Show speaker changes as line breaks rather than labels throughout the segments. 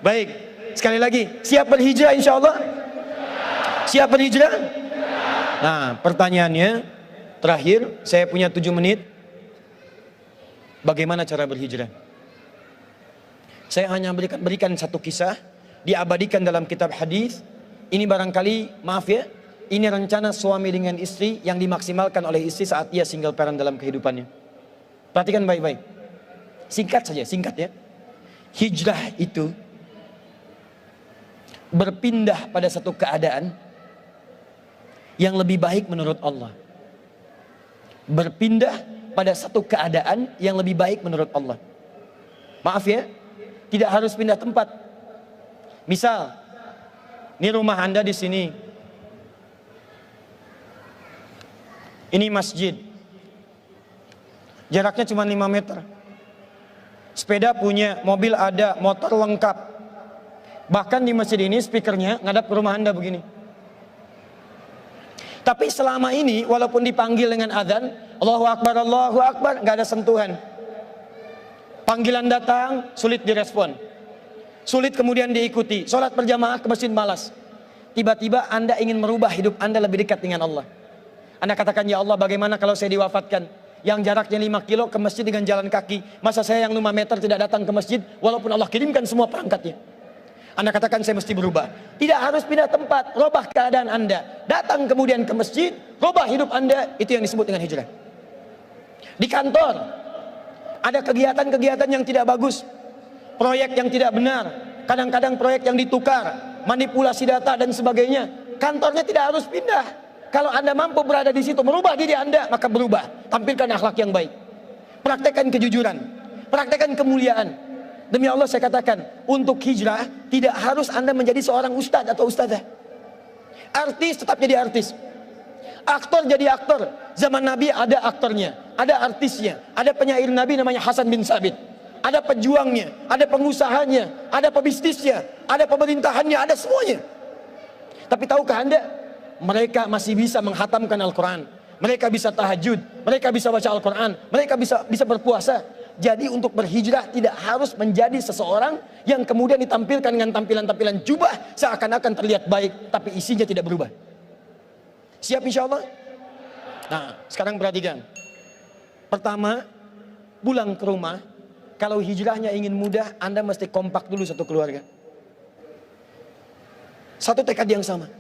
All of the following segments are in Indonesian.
Baik, sekali lagi, siap berhijrah insya Allah? Siap berhijrah? Nah, pertanyaannya terakhir, saya punya 7 menit. Bagaimana cara berhijrah? Saya hanya berikan satu kisah, diabadikan dalam kitab hadis. Ini barangkali, maaf ya, ini rencana suami dengan istri yang dimaksimalkan oleh istri saat ia single parent dalam kehidupannya. Perhatikan baik-baik. Singkat saja, singkat ya. Hijrah itu berpindah pada satu keadaan yang lebih baik menurut Allah. Berpindah pada satu keadaan yang lebih baik menurut Allah. Maaf ya, tidak harus pindah tempat. Misal, ini rumah Anda di sini. Ini masjid. Jaraknya cuma 5 meter. Sepeda punya, mobil ada, motor lengkap. Bahkan di masjid ini speakernya ngadap ke rumah Anda begini. Tapi selama ini walaupun dipanggil dengan adzan, Allahu Akbar, nggak ada sentuhan. Panggilan datang, sulit direspon. Sulit kemudian diikuti. Sholat berjamaah ke masjid malas. Tiba-tiba Anda ingin merubah hidup Anda lebih dekat dengan Allah. Anda katakan, ya Allah, bagaimana kalau saya diwafatkan? Yang jaraknya 5 kilo ke masjid dengan jalan kaki. Masa saya yang 5 meter tidak datang ke masjid walaupun Allah kirimkan semua perangkatnya? Anda katakan saya mesti berubah. Tidak harus pindah tempat, robah keadaan Anda. Datang kemudian ke masjid, robah hidup Anda. Itu yang disebut dengan hijrah. Di kantor, ada kegiatan-kegiatan yang tidak bagus. Proyek yang tidak benar. Kadang-kadang proyek yang ditukar, manipulasi data dan sebagainya. Kantornya tidak harus pindah. Kalau Anda mampu berada di situ, merubah diri Anda, maka berubah. Tampilkan akhlak yang baik. Praktekkan kejujuran. Praktekkan kemuliaan. Demi Allah saya katakan, untuk hijrah tidak harus Anda menjadi seorang ustadz atau ustadzah. Artis tetap jadi artis. Aktor jadi aktor. Zaman Nabi ada aktornya, ada artisnya, ada penyair Nabi namanya Hasan bin Sabit. Ada pejuangnya, ada pengusahanya, ada pebisnisnya, ada pemerintahannya, ada semuanya. Tapi tahukah Anda, mereka masih bisa menghatamkan Al-Quran. Mereka bisa tahajud, mereka bisa baca Al-Quran, mereka bisa berpuasa. Jadi untuk berhijrah tidak harus menjadi seseorang yang kemudian ditampilkan dengan tampilan-tampilan jubah seakan-akan terlihat baik, tapi isinya tidak berubah. Siap insya Allah? Nah, sekarang perhatikan. Pertama, pulang ke rumah, kalau hijrahnya ingin mudah, Anda mesti kompak dulu satu keluarga. Satu tekad yang sama.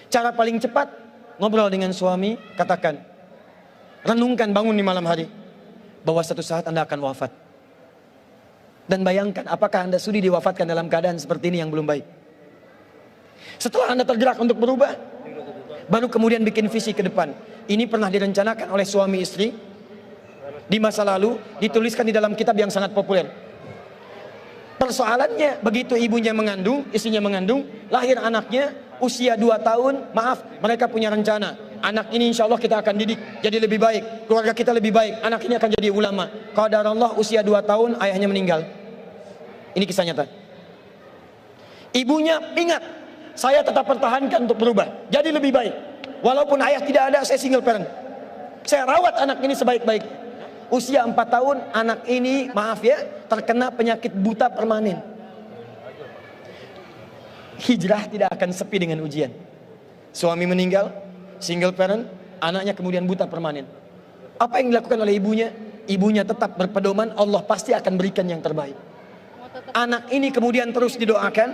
Cara paling cepat, ngobrol dengan suami, katakan, renungkan, bangun di malam hari, bahwa satu saat Anda akan wafat. Dan bayangkan, apakah Anda sudi diwafatkan dalam keadaan seperti ini yang belum baik? Setelah Anda tergerak untuk berubah, baru kemudian bikin visi ke depan. Ini pernah direncanakan oleh suami istri di masa lalu, dituliskan di dalam kitab yang sangat populer. Persoalannya, begitu ibunya mengandung, istrinya mengandung, lahir anaknya, usia 2 tahun, maaf, mereka punya rencana. Anak ini insya Allah kita akan didik jadi lebih baik, keluarga kita lebih baik, anak ini akan jadi ulama. Qadarullah usia 2 tahun ayahnya meninggal. Ini kisah nyata. Ibunya ingat, saya tetap pertahankan untuk berubah, jadi lebih baik. Walaupun ayah tidak ada, saya single parent. Saya rawat anak ini sebaik-baik. Usia 4 tahun, anak ini maaf ya, terkena penyakit buta permanen. Hijrah tidak akan sepi dengan ujian. Suami meninggal, single parent, anaknya kemudian buta permanen. Apa yang dilakukan oleh ibunya? Ibunya tetap berpedoman, Allah pasti akan berikan yang terbaik. Anak ini kemudian terus didoakan,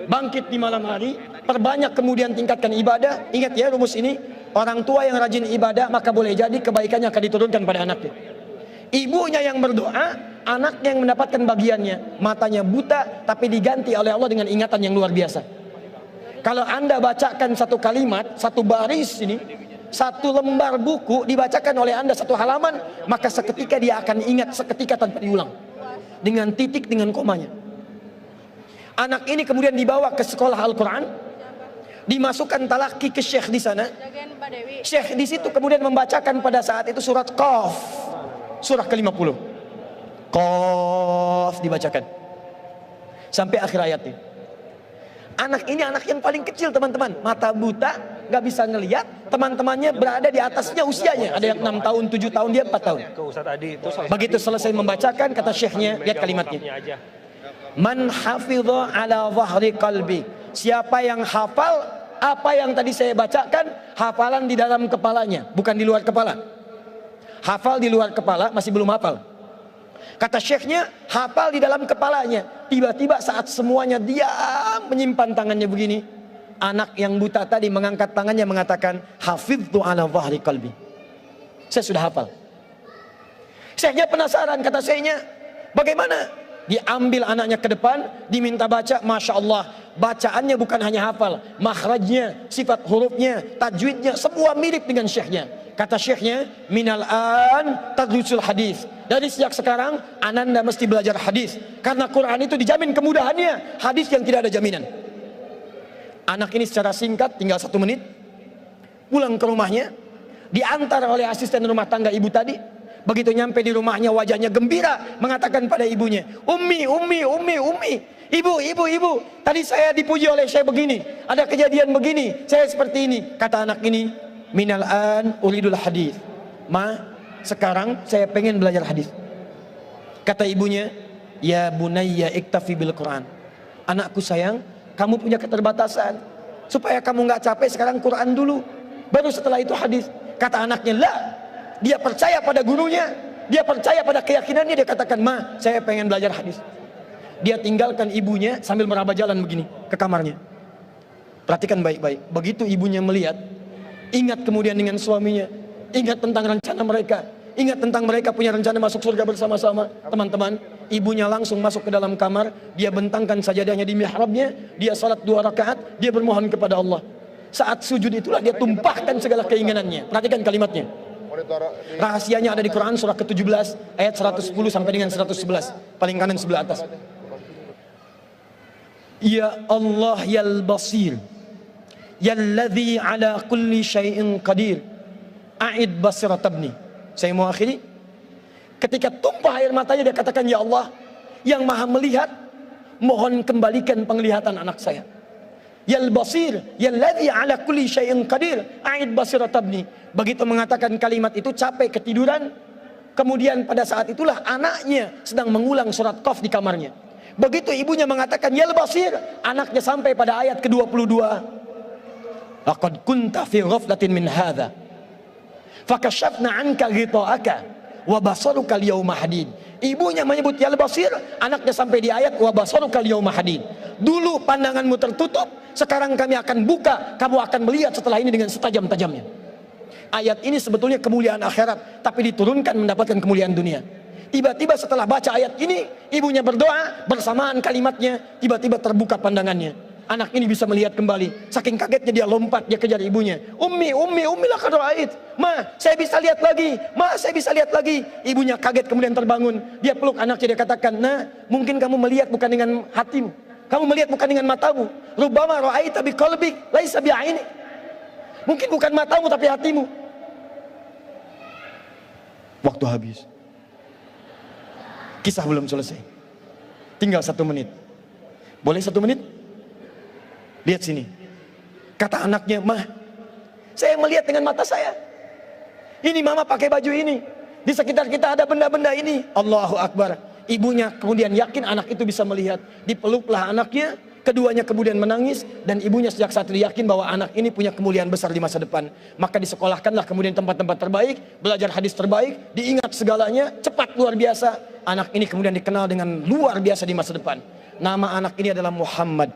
bangkit di malam hari, perbanyak kemudian tingkatkan ibadah. Ingat ya rumus ini, orang tua yang rajin ibadah maka boleh jadi kebaikannya akan diturunkan pada anaknya. Ibunya yang berdoa, anaknya yang mendapatkan bagiannya. Matanya buta tapi diganti oleh Allah dengan ingatan yang luar biasa. Kalau Anda bacakan satu kalimat, satu baris ini, satu lembar buku dibacakan oleh Anda satu halaman, maka seketika dia akan ingat seketika tanpa diulang. Dengan titik, dengan komanya. Anak ini kemudian dibawa ke sekolah Al-Quran, dimasukkan talaki ke syekh di sana. Syekh di situ kemudian membacakan pada saat itu surat Qaf, surah ke-50. Qaf dibacakan sampai akhir ayatnya. Anak ini anak yang paling kecil teman-teman, mata buta, nggak bisa ngelihat, teman-temannya berada di atasnya usianya, ada yang 6 tahun, 7 tahun, dia 4 tahun. Begitu selesai membacakan, kata syekhnya, lihat kalimatnya. Man hafidha ala dhahri qalbi. Siapa yang hafal apa yang tadi saya bacakan, hafalan di dalam kepalanya, bukan di luar kepala. Hafal di luar kepala masih belum hafal. Kata syekhnya, hafal di dalam kepalanya. Tiba-tiba saat semuanya diam menyimpan tangannya begini, anak yang buta tadi mengangkat tangannya mengatakan, hafidhu ala dhahri qalbi. Saya sudah hafal. Syekhnya penasaran, kata syekhnya, bagaimana? Diambil anaknya ke depan, diminta baca, Masya Allah. Bacaannya bukan hanya hafal, makhrajnya, sifat hurufnya, tajwidnya, semua mirip dengan syekhnya. Kata syekhnya, minal an tadrusul hadis. Dari sejak sekarang, ananda mesti belajar hadis. Karena Quran itu dijamin kemudahannya, hadis yang tidak ada jaminan. Anak ini secara singkat, tinggal 1 menit, pulang ke rumahnya, diantar oleh asisten rumah tangga ibu tadi. Begitu nyampe di rumahnya, wajahnya gembira, mengatakan pada ibunya, Ummi, ibu, tadi saya dipuji oleh saya begini, ada kejadian begini, saya seperti ini. Kata anak ini, minal an uridul hadis. Ma, sekarang saya pengen belajar hadis. Kata ibunya, ya bunayya iktafi bil Quran. Anakku sayang, kamu punya keterbatasan, supaya kamu nggak capek sekarang Quran dulu, baru setelah itu hadis. Kata anaknya, lah, dia percaya pada gurunya, dia percaya pada keyakinannya, dia katakan, ma, saya pengen belajar hadis. Dia tinggalkan ibunya sambil meraba jalan begini ke kamarnya. Perhatikan baik-baik. Begitu ibunya melihat, ingat kemudian dengan suaminya, ingat tentang rencana mereka, ingat tentang mereka punya rencana masuk surga bersama-sama. Teman-teman, ibunya langsung masuk ke dalam kamar, dia bentangkan sajadahnya di mihrabnya, dia salat 2 rakaat, dia bermohon kepada Allah. Saat sujud itulah dia tumpahkan segala keinginannya. Perhatikan kalimatnya. Rahasianya ada di Quran surah ke-17 ayat 110 sampai dengan 111, paling kanan sebelah atas. Ya Allah yal basir, yalladzi ala kulli syai'in qadir, a'id basirat ibni. Saya mau akhiri. Ketika tumpah air matanya dia katakan, ya Allah yang maha melihat, mohon kembalikan penglihatan anak saya. Yal basir, yalladzi ala kulli syai'in qadir, a'id basirat ibni. Begitu mengatakan kalimat itu, capek ketiduran. Kemudian pada saat itulah anaknya sedang mengulang surat Qaf di kamarnya. Begitu ibunya mengatakan yal basir, anaknya sampai pada ayat ke-22. Laqad kunta fi ghaflatin min hadza fakashafna 'anka ghita'aka wa basaruka al-yawma hadid. Ibunya menyebut yal basir, anaknya sampai di ayat wa basaruka al-yawma hadid. Dulu pandanganmu tertutup, sekarang kami akan buka, kamu akan melihat setelah ini dengan setajam-tajamnya. Ayat ini sebetulnya kemuliaan akhirat, tapi diturunkan mendapatkan kemuliaan dunia. Tiba-tiba setelah baca ayat ini, ibunya berdoa, bersamaan kalimatnya, tiba-tiba terbuka pandangannya. Anak ini bisa melihat kembali. Saking kagetnya dia lompat, dia kejar ibunya. Ummi laqad ra'ait. Ma, saya bisa lihat lagi. Ma, saya bisa lihat lagi. Ibunya kaget kemudian terbangun. Dia peluk anaknya, dia katakan, nah, mungkin kamu melihat bukan dengan hatimu. Kamu melihat bukan dengan matamu. Rubbama ra'aita biqalbik laisa bi'aini. Mungkin bukan matamu tapi hatimu. Waktu habis. Kisah belum selesai. Tinggal 1 menit. Boleh 1 menit? Lihat sini. Kata anaknya, mah, saya melihat dengan mata saya. Ini mama pakai baju ini. Di sekitar kita ada benda-benda ini. Allahu Akbar. Ibunya kemudian yakin anak itu bisa melihat. Dipeluklah anaknya. Keduanya kemudian menangis, dan ibunya sejak saat itu yakin bahwa anak ini punya kemuliaan besar di masa depan. Maka disekolahkanlah kemudian tempat-tempat terbaik, belajar hadis terbaik, diingat segalanya, cepat luar biasa. Anak ini kemudian dikenal dengan luar biasa di masa depan. Nama anak ini adalah Muhammad.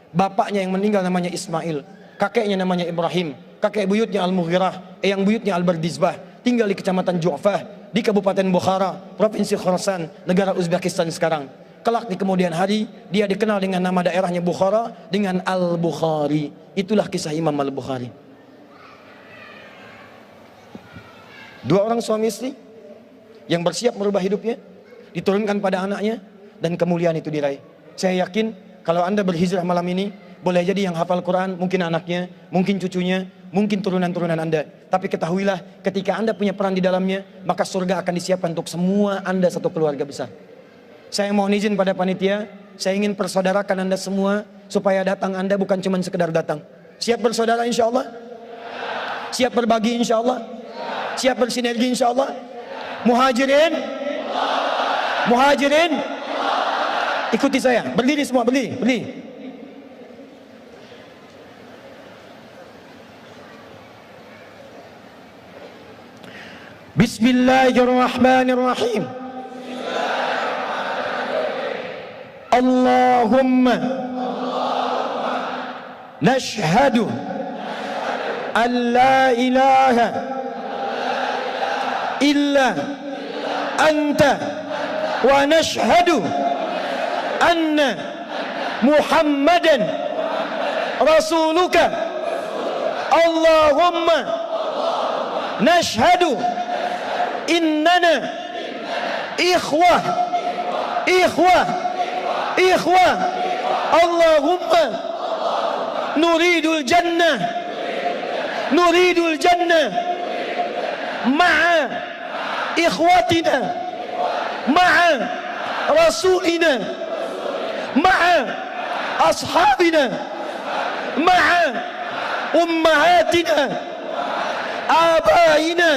Bapaknya yang meninggal namanya Ismail, kakeknya namanya Ibrahim, kakek buyutnya Al-Mughirah, eyang buyutnya Al-Bardizbah. Tinggal di kecamatan Ju'fah, di Kabupaten Bukhara, Provinsi Khorasan, negara Uzbekistan sekarang. Kelak di kemudian hari dia dikenal dengan nama daerahnya Bukhara dengan Al-Bukhari. Itulah kisah Imam Al-Bukhari. 2 orang suami istri yang bersiap merubah hidupnya, diturunkan pada anaknya, dan kemuliaan itu diraih. Saya yakin kalau Anda berhijrah malam ini, boleh jadi yang hafal Quran mungkin anaknya, mungkin cucunya, mungkin turunan-turunan Anda. Tapi ketahuilah, ketika Anda punya peran di dalamnya, maka surga akan disiapkan untuk semua Anda satu keluarga besar. Saya mohon izin pada panitia, saya ingin persaudarakan Anda semua, supaya datang Anda bukan cuma sekedar datang. Siap bersaudara insya Allah? Siap berbagi insya Allah? Siap bersinergi insya Allah? Muhajirin? Muhajirin? Ikuti saya, berdiri semua, berdiri, berdiri. Bismillahirrahmanirrahim. Allahumma nashhadu an la ilaha illa anta wa nashhadu anna Muhammadan rasuluka. Allahumma nashhadu innana ikhwah Allahumma nuridul jannah ma'a ikhwatina ma'a rasulina ma'a ashabina ma'a ummahatina abaina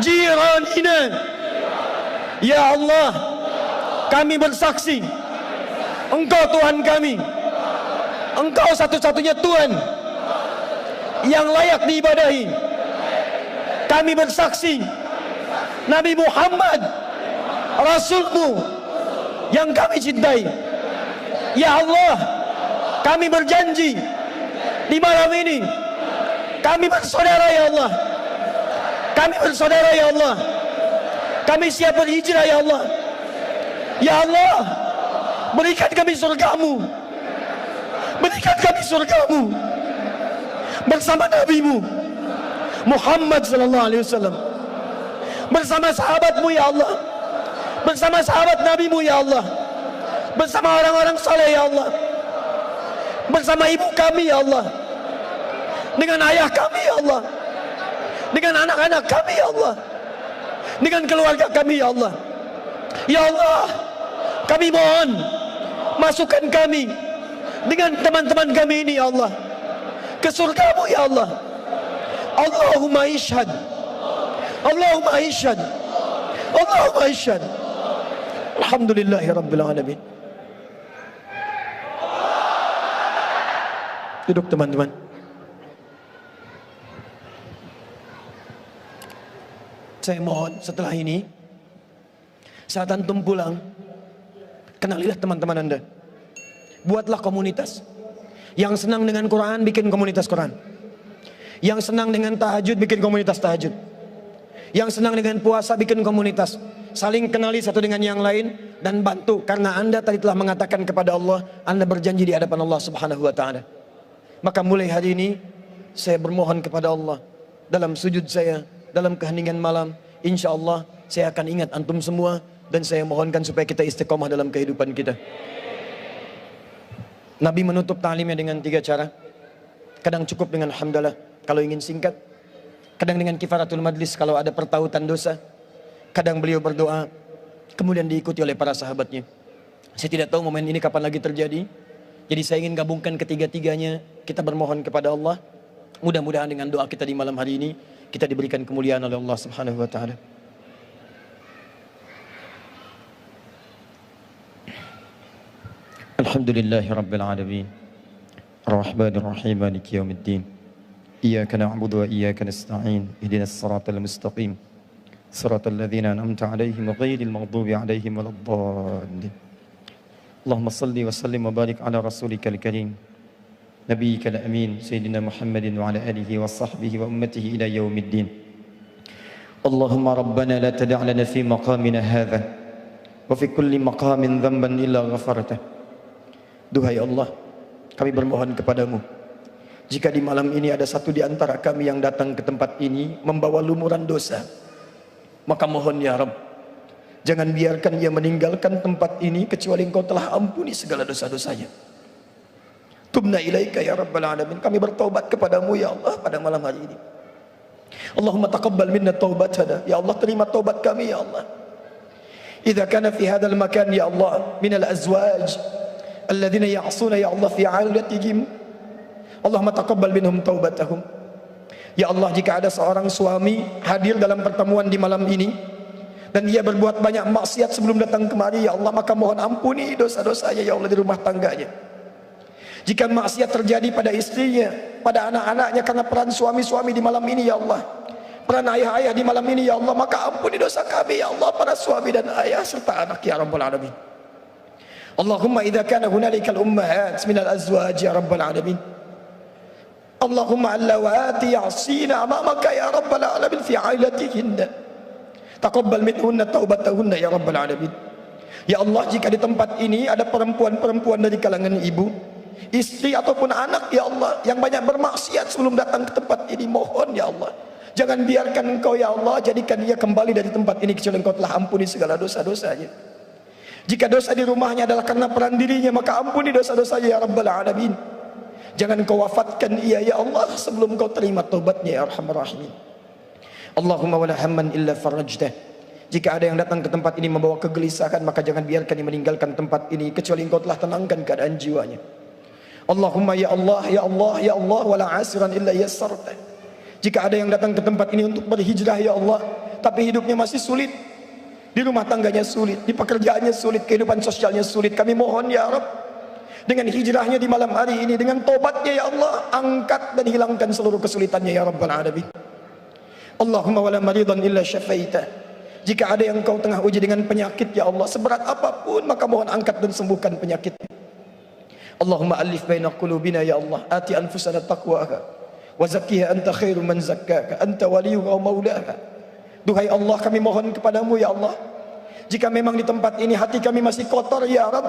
jiranina. Ya Allah, kami bersaksi Engkau Tuhan kami, Engkau satu-satunya Tuhan yang layak diibadahi. Kami bersaksi Nabi Muhammad Rasulmu yang kami cintai. Ya Allah, kami berjanji di malam ini kami bersaudara ya Allah. Kami bersaudara ya Allah. Kami siap berhijrah ya Allah. Ya Allah, berikan kami surgamu. Berikan kami surgamu bersama Nabi-Mu Muhammad sallallahu alaihi wasallam, bersama sahabat-Mu ya Allah, bersama sahabat Nabi-Mu ya Allah, bersama orang-orang saleh ya Allah, bersama ibu kami ya Allah, dengan ayah kami ya Allah, dengan anak-anak kami ya Allah, dengan keluarga kami ya Allah. Ya Allah, kami mohon masukkan kami dengan teman-teman kami ini ya Allah ke surga-Mu ya Allah. Allahumma ishhad, Allahumma ishhad, Allahumma ishhad. Alhamdulillahi rabbil alamin. Duduk teman-teman. Saya mohon setelah ini, saat antum pulang, kenalilah teman-teman Anda. Buatlah komunitas. Yang senang dengan Quran, bikin komunitas Quran. Yang senang dengan tahajud, bikin komunitas tahajud. Yang senang dengan puasa, bikin komunitas. Saling kenali satu dengan yang lain dan bantu. Karena Anda tadi telah mengatakan kepada Allah, Anda berjanji di hadapan Allah Subhanahu wa Ta'ala. Maka mulai hari ini saya bermohon kepada Allah dalam sujud saya, dalam keheningan malam, insya Allah saya akan ingat antum semua dan saya mohonkan supaya kita istiqomah dalam kehidupan kita. Nabi menutup ta'limnya dengan 3 cara. Kadang cukup dengan hamdalah kalau ingin singkat, kadang dengan kifaratul majlis kalau ada pertautan dosa, kadang beliau berdoa, kemudian diikuti oleh para sahabatnya. Saya tidak tahu momen ini kapan lagi terjadi, jadi saya ingin gabungkan ketiga-tiganya. Kita bermohon kepada Allah, mudah-mudahan dengan doa kita di malam hari ini kita diberikan kemuliaan oleh Allah Subhanahu wa Ta'ala. Alhamdulillahi rabbil alamin, Ar-Rahmanir Rahim, Maliki yaumiddin. Iyyaka na'budu wa iyyaka nasta'in. Ihdinas siratal mustaqim. Siratal ladzina an'amta 'alaihim ghairil maghdubi 'alaihim waladdallin. Allahumma salli wa sallim wa barik ala rasulikal karim, nabiyyikal amin, sayyidina Muhammadin wa ala alihi wa sahbihi wa ummatihi ila yaumiddin. Allahumma rabbana la tada' lana fi maqamina hadha wa fi kulli maqamin dhanban illa ghafartah. Duhai Allah, kami bermohon kepadamu, jika di malam ini ada satu di antara kami yang datang ke tempat ini membawa lumuran dosa, maka mohon ya Rabb, jangan biarkan ia meninggalkan tempat ini kecuali Engkau telah ampuni segala dosa-dosanya. Tubna ilaika ya Rabbal alamin, kami bertaubat kepadamu ya Allah pada malam hari ini. Allahumma taqabbal minna taubatana, ya Allah terima taubat kami ya Allah. Idza kana fi hadzal makan ya Allah min al-azwaj alladzina ya'suna ya Allah fi 'ailatihim, Allahumma taqabbal minhum taubatahum. Ya Allah, jika ada seorang suami hadir dalam pertemuan di malam ini dan dia berbuat banyak maksiat sebelum datang kemari, ya Allah, maka mohon ampuni dosa-dosanya ya Allah di rumah tangganya. Jika maksiat terjadi pada istrinya, pada anak-anaknya karena peran suami-suami di malam ini ya Allah, peran ayah-ayah di malam ini ya Allah, maka ampuni dosa kami ya Allah, para suami dan ayah serta anak ya Rabbal Alamin. Allahumma idza kana hunalika al-ummahat min al-azwaj ya Rabbal Alamin, Allahumma allawati ya'sina amamaka ya Rabbal Alamin fi ailatihinna, taqabbal minhunna taubatahunna ya Rabbal Alamin. Ya Allah, jika di tempat ini ada perempuan-perempuan dari kalangan ibu, istri ataupun anak ya Allah yang banyak bermaksiat sebelum datang ke tempat ini, mohon ya Allah, jangan biarkan Engkau ya Allah jadikan dia kembali dari tempat ini kecuali Engkau telah ampuni segala dosa-dosanya. Jika dosa di rumahnya adalah karena peran dirinya, maka ampuni dosa-dosanya ya Rabbal Alamin. Jangan Engkau wafatkan ia ya Allah sebelum Engkau terima taubatnya ya Arhamar Rahimin. Allahumma wala hamman illa farajtah. Jika ada yang datang ke tempat ini membawa kegelisahan, maka jangan biarkan dia meninggalkan tempat ini kecuali Engkau telah tenangkan keadaan jiwanya. Allahumma ya Allah, ya Allah, ya Allah, wala asiran illa yassarta. Jika ada yang datang ke tempat ini untuk berhijrah ya Allah, tapi hidupnya masih sulit, di rumah tangganya sulit, di pekerjaannya sulit, kehidupan sosialnya sulit, kami mohon ya Rabb, dengan hijrahnya di malam hari ini, dengan tobatnya ya Allah, angkat dan hilangkan seluruh kesulitannya ya Rabbal Alamin. Allahumma wala maridan illa syafaita. Jika ada yang Kau tengah uji dengan penyakit ya Allah, seberat apapun, maka mohon angkat dan sembuhkan penyakit. Allahumma alif baina qulubina ya Allah, ati anfusana taqwaha wa zakkiha anta khairu man zakkaka anta waliyuha wa maulaha. Duhai Allah, kami mohon kepadamu ya Allah, jika memang di tempat ini hati kami masih kotor ya Rabb,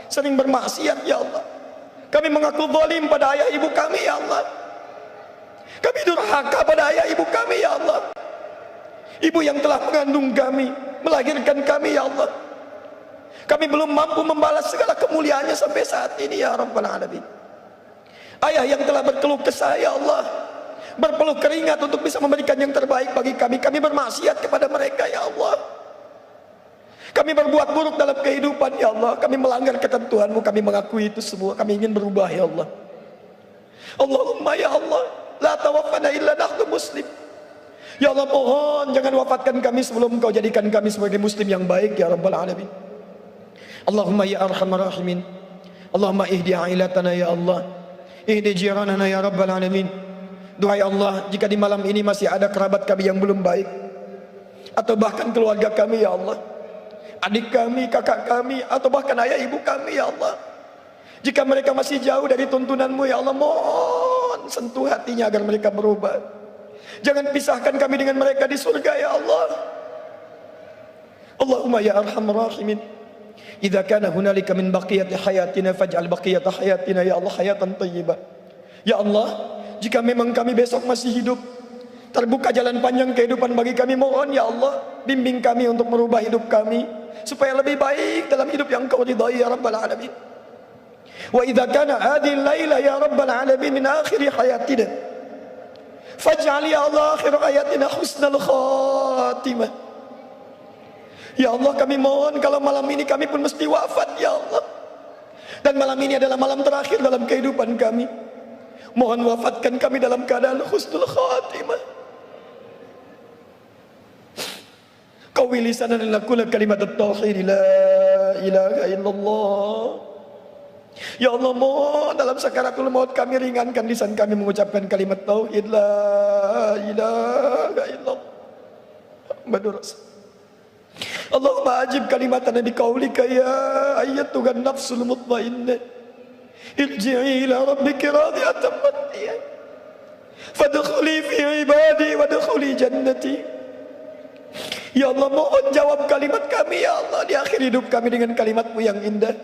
sering bermaksiat ya Allah, kami mengaku zalim pada ayah ibu kami ya Allah, kami durhaka pada ayah ibu kami ya Allah, ibu yang telah mengandung kami, melahirkan kami ya Allah, kami belum mampu membalas segala kemuliaannya sampai saat ini ya Rabbal Alamin. Ayah yang telah berkeluh kesah ya Allah, berpeluh keringat untuk bisa memberikan yang terbaik bagi kami, kami bermaksiat kepada mereka ya Allah. Kami berbuat buruk dalam kehidupan ya Allah, kami melanggar ketentuan-Mu, kami mengakui itu semua, kami ingin berubah ya Allah. Allahumma ya Allah, la tawaffana illa nahnu muslim. Ya Allah, mohon jangan wafatkan kami sebelum Engkau jadikan kami sebagai muslim yang baik ya Rabbal Alamin. Allahumma ya Arhamar Rahimin, Allahumma ihdi ailatana ya Allah, ihdi jiranana ya Rabbal Alamin. Duhai Allah, jika di malam ini masih ada kerabat kami yang belum baik, atau bahkan keluarga kami ya Allah, adik kami, kakak kami, atau bahkan ayah ibu kami ya Allah, jika mereka masih jauh dari tuntunan-Mu ya Allah, mohon sentuh hatinya agar mereka berubah. Jangan pisahkan kami dengan mereka di surga ya Allah. Allahumma ya Arhamar Rahimin, idza kana hunalika min baqiyati hayatina faj'al baqiyata hayatina ya Allah hayatan thayyibah. Ya Allah, jika memang kami besok masih hidup, terbuka jalan panjang kehidupan bagi kami, mohon ya Allah, bimbing kami untuk merubah hidup kami supaya lebih baik dalam hidup yang Kau ridhai ya Rabbal Alamin. Wa idza kana hadhihi al-laila ya Rabbal Alamin min akhir hayatina faj'al ya Allah akhir hayatina husnal khatimah. Ya Allah, kami mohon kalau malam ini kami pun mesti wafat ya Allah, dan malam ini adalah malam terakhir dalam kehidupan kami, mohon wafatkan kami dalam keadaan husnul khatimah. Qawi lisanana naqula kalimat at-tauhid la ilaha illallah. Ya Allah, mohon dalam sakaratul maut kami ringankan lisan kami mengucapkan kalimat tauhid la ilaha illallah Muhammadur Rasul. Allahumma ajib kalimatana biqaulika ya ayyatuhan nafsul mutmainnah irji'i ila rabbiki radiyatan mardiyah fadkhuli fi ibadi wadkhuli jannati. Ya Allah, mohon jawab kalimat kami ya Allah di akhir hidup kami dengan kalimat-Mu yang indah.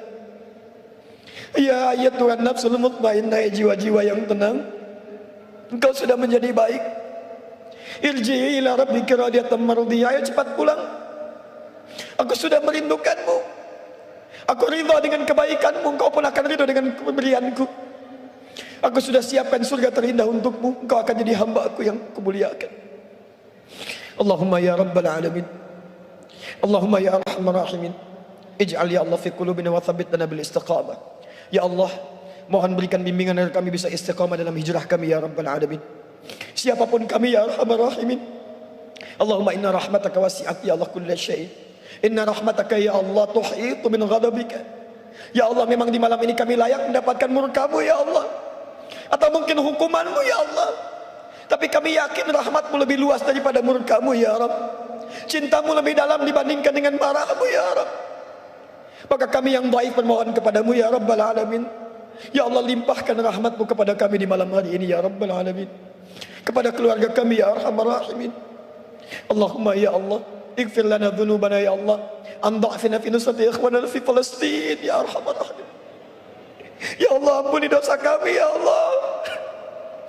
Ya ayyatuhan nafsul mutmainnah, jiwa-jiwa yang tenang, Engkau sudah menjadi baik. Irji'i ila rabbiki radiyatan mardiyah, ayo cepat pulang. Aku sudah merindukan-Mu. Aku ridha dengan kebaikan-Mu, Engkau pun akan ridha dengan pemberian-Ku. Aku sudah siapkan surga terindah untuk-Mu, Engkau akan jadi hamba-Ku yang Kumuliakan. Allahumma ya Rabbal Alamin, Allahumma ya Arhamar Rahimin, ij'al ya Allah fi qulubina wa thabbitna bil istiqamah. Ya Allah, mohon berikan bimbingan agar kami bisa istiqamah dalam hijrah kami ya Rabbal Alamin. Siapapun kami ya Arhamar Rahimin, Allahumma inna rahmataka wasi'at ya Allah kulla syai'. Inna rahmataka ya Allah tuhitu min ghadabika. Ya Allah, memang di malam ini kami layak mendapatkan murka-Mu ya Allah, atau mungkin hukuman-Mu ya Allah. Tapi kami yakin rahmat-Mu lebih luas daripada murka-Mu ya Rabb. Cinta-Mu lebih dalam dibandingkan dengan marah-Mu ya Rabb. Maka kami yang dhaif bermohon kepadamu ya Rabbal Alamin. Ya Allah, limpahkan rahmat-Mu kepada kami di malam hari ini ya Rabbal Alamin. Kepada keluarga kami ya Arhamar Rahimin. Allahumma ya Allah, ighfir lana dhunubana ya Allah, an dha'fina fi nusrati ikhwanana fi Palestin ya Arhamar Rahimin. Ya Allah, ampuni dosa kami ya Allah.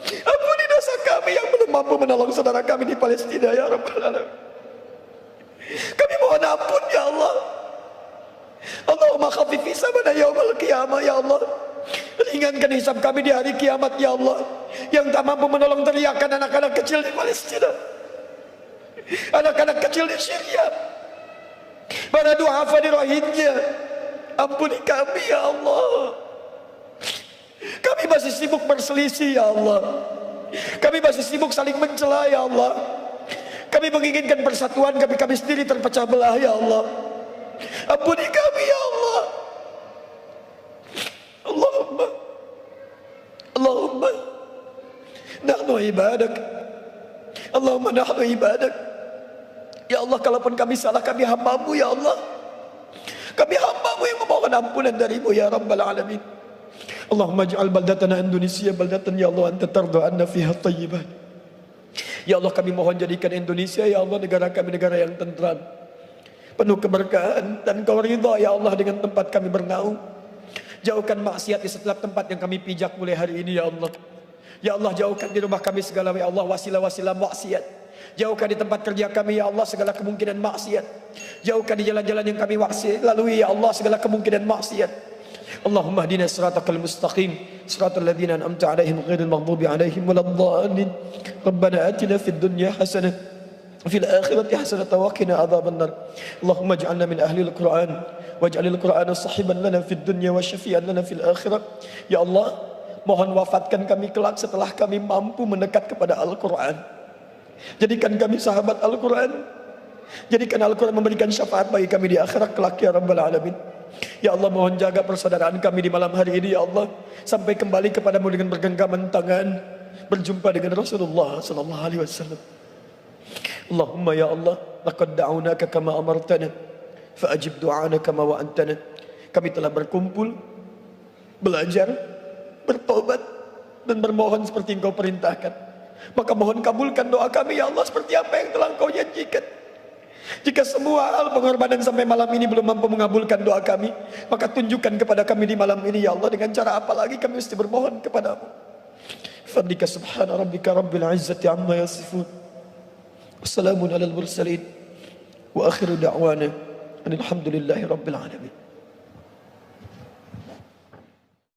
Ampuni dosa kami yang belum mampu menolong saudara kami di Palestina ya Rabbal Alamin. Kami mohon ampun ya Allah. Allahumma khaffif hisabana yaumal qiyamah ya Allah. Ringankan hisab kami di hari kiamat ya Allah, yang tak mampu menolong teriakan anak-anak kecil di Palestina, anak-anak kecil di Syria, para duafa di Rohingya. Ampuni kami ya Allah. Kami masih sibuk berselisih ya Allah. Kami masih sibuk saling mencela ya Allah. Kami menginginkan persatuan, tapi kami sendiri terpecah belah ya Allah. Ampuni kami ya Allah. Allahumma nahnu ibadak. Allahumma nahnu ibadak. Ya Allah, kalaupun kami salah, kami hamba-Mu ya Allah. Kami hamba-Mu yang memohon ampunan dari-Mu ya Rabbal Alamin. Allahumma ja'al baldatana Indonesia baldatan ya Allah anta tarda anna fiha thayyiban. Ya Allah, kami mohon jadikan Indonesia ya Allah negara kami negara yang tentram, penuh keberkahan, dan Kau ridha ya Allah dengan tempat kami bernaung. Jauhkan maksiat di setiap tempat yang kami pijak mulai hari ini ya Allah. Ya Allah, jauhkan di rumah kami segala ya Allah wasilah-wasilah maksiat. Jauhkan di tempat kerja kami ya Allah segala kemungkinan maksiat. Jauhkan di jalan-jalan yang kami lalui ya Allah segala kemungkinan maksiat. Allahumma hdina siratal mustaqim, siratal ladzina an'amta 'alaihim ghairil maghdubi 'alaihim waladdallin. Rabbana atina fid dunya hasanah وفي الآخرة حسنة وقنا عذاب النار. اللهم اجعلنا من أهل القرآن واجعل القرآن صاحبا لنا في الدنيا وشفيعا لنا في الآخرة. Ya Allah, mohon wafatkan kami kelak setelah kami mampu mendekat kepada Al-Quran. Jadikan kami sahabat Al-Quran. Jadikan Al-Quran memberikan syafaat bagi kami di akhirat kelak ya Rabbal Alamin. Ya Allah, mohon jaga persaudaraan kami di malam hari ini ya Allah, sampai kembali kepadamu dengan bergenggaman tangan, berjumpa dengan Rasulullah sallallahu alaihi wasallam. Allahumma ya Allah, laqad da'awnaka kama amartana fa'ajib du'ana kama wa'antana. Kami telah berkumpul, belajar, bertobat, dan bermohon seperti Engkau perintahkan. Maka mohon kabulkan doa kami ya Allah seperti apa yang telah Engkau janjikan. Jika semua hal pengorbanan sampai malam ini belum mampu mengabulkan doa kami, maka tunjukkan kepada kami di malam ini ya Allah dengan cara apa lagi kami mesti bermohon kepadamu. Fadlika subhana rabbika rabbil izzati amma yasifun. Wassalamun alal mursalin wa akhiru da'wana alhamdulillahi rabbil alamin.